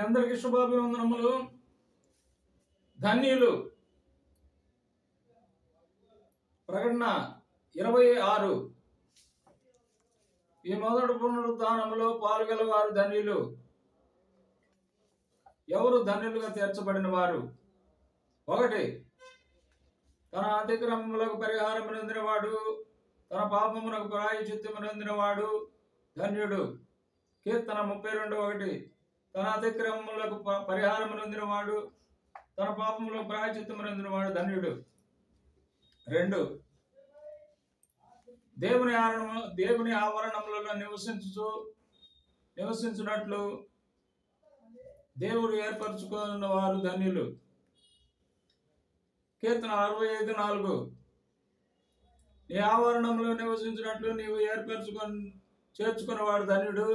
మీ అందరికీ శుభాభివందనములు. ధన్యులు. ప్రకటన 26. ఈ మొదటి పునరుద్ధానములో పాల్గొలవారు ధన్యులు. ఎవరు ధన్యులుగా తీర్చబడిన వారు? 1, తన అతిక్రమములకు పరిహారం పొందినవాడు, తన పాపమునకు ప్రాయశ్చిత్తము పొందినవాడు ధన్యుడు. కీర్తన 32:1, తన అతిక్రమములకు పరిహారం పొందినవాడు, తన పాపములకు ప్రాయశ్చిత్తము పొందినవాడు ధన్యుడు. 2, దేవుని ఆవరణములలో నివసించున్నట్లు దేవుడు ఏర్పరచుకున్న వారు ధన్యులు. కీర్తన 65:4, నీ ఆవరణంలో నివసించినట్లు నీవు చేర్చుకున్నవాడు ధన్యుడు.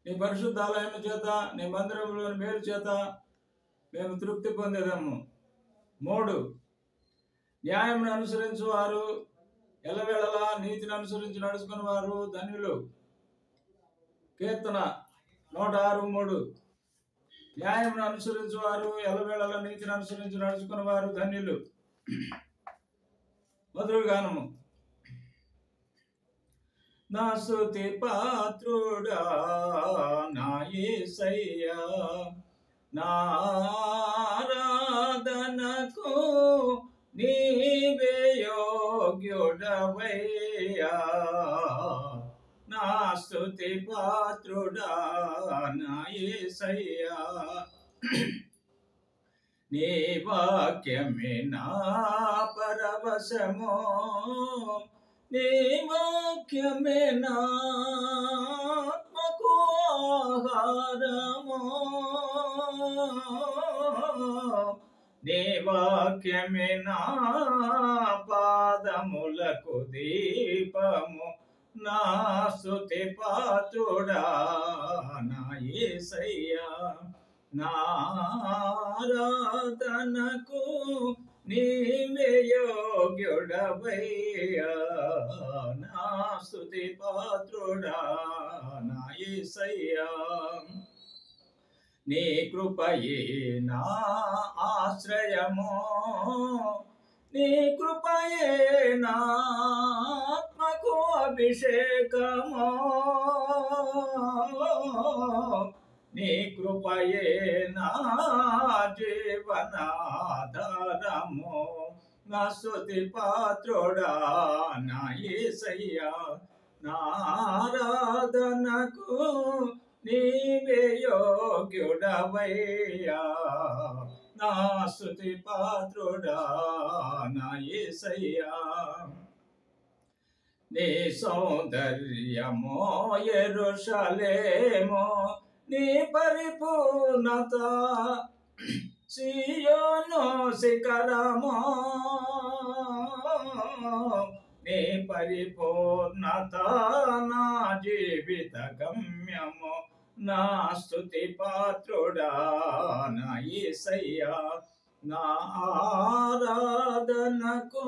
నీ పరిశుద్ధాలయం చేత, నీ మందిరంలోని మేలు చేత మేము తృప్తి పొందేదాము. 3, న్యాయమును అనుసరించు వారు, ఎల్లవేళలా నీతిని అనుసరించి నడుచుకున్న వారు ధన్యులు. కీర్తన 106:3, న్యాయమును అనుసరించు వారు, ఎల్లవేళలా నీతిని అనుసరించి నడుచుకున్న వారు ధన్యులు. మొదటి గానము. నా స్తుతి పాత్రుడా నా యేసయ్యా, నా ఆరాధనకు నీవే యోగ్యుడవయ్యా. నా స్తుతి పాత్రుడా నా యేసయ్యా, నీ వాక్యమే నా పరవశమో, నీ వాక్యమే నా ఆత్మకు ఆహారమో, నీ వాక్యమే నా పాదములకు దీపము. నా స్తుతి పాత్రుడా నా యేసయ్యా, నా ఆరాధనకు నీవే యోగ్యుడవయ్యా. నా స్తుతి పాత్రుడా నా యేసయ్యా, నీ కృపయే నా ఆశ్రయమో, నీ కృపయే నా ఆత్మకు అభిషేకమో, నీ కృపయే నా జీవనాధారము. నా స్తుతి పాత్రుడా నా యేసయ్యా, నా ఆరాధనకు నీవే యోగ్యుడవయ్యా. నా స్తుతి పాత్రుడా నా యేసయ్యా, నీ సౌందర్యమో యెరూషలేమో, నీ పరిపూర్ణత సీయోను శిఖరమో, నీ పరిపూర్ణత నా జీవిత గమ్యము. నా స్తుతి పాత్రుడా నా యేసయ్యా, నా ఆరాధనకు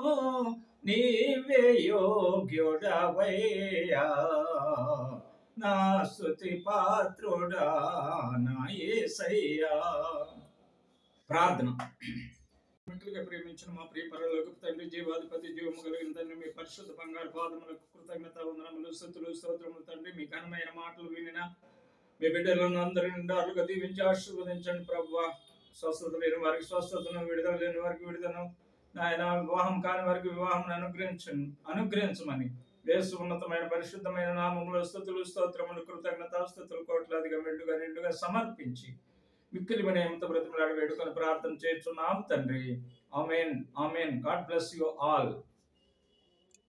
నీవే యోగ్యుడవయ్యా. నా స్తుతి పాత్రుడా నా యేసయ్యా. ప్రార్థన. మిక్కులుగా ప్రేమించిన మా ప్రియ పరలోకపు తండ్రి, జీవాధిపతి, జీవము కలిగిన తండ్రి, మీ పరిశుద్ధ బంగారు పాదములకు కృతజ్ఞత వందనములు, స్తుతులు, స్తోత్రములు తండ్రి. మీ ఘనమైన మాటలు వినిన మీ బిడ్డలను అందరినీ నిండారుగా దీవించి ఆశీర్వదించండి ప్రభువా. స్వస్థత లేని వారికి స్వస్థతను, విడుదల లేని వారికి విడుదలను, నాయన వివాహం కాని వారికి వివాహం అనుగ్రహించమని యేసు ఉన్నతమైన పరిశుద్ధమైన నామములో స్తుతులు, స్తోత్రములు, కృతజ్ఞత స్తుతులు కోట్లాదిగా మెండుగా నిండుగా సమర్పించి మిక్కిలి వినయంతో బ్రతిమలాడి వేడుకొని ప్రార్థన చేస్తున్నాం తండ్రి. Amen, amen. God bless you all.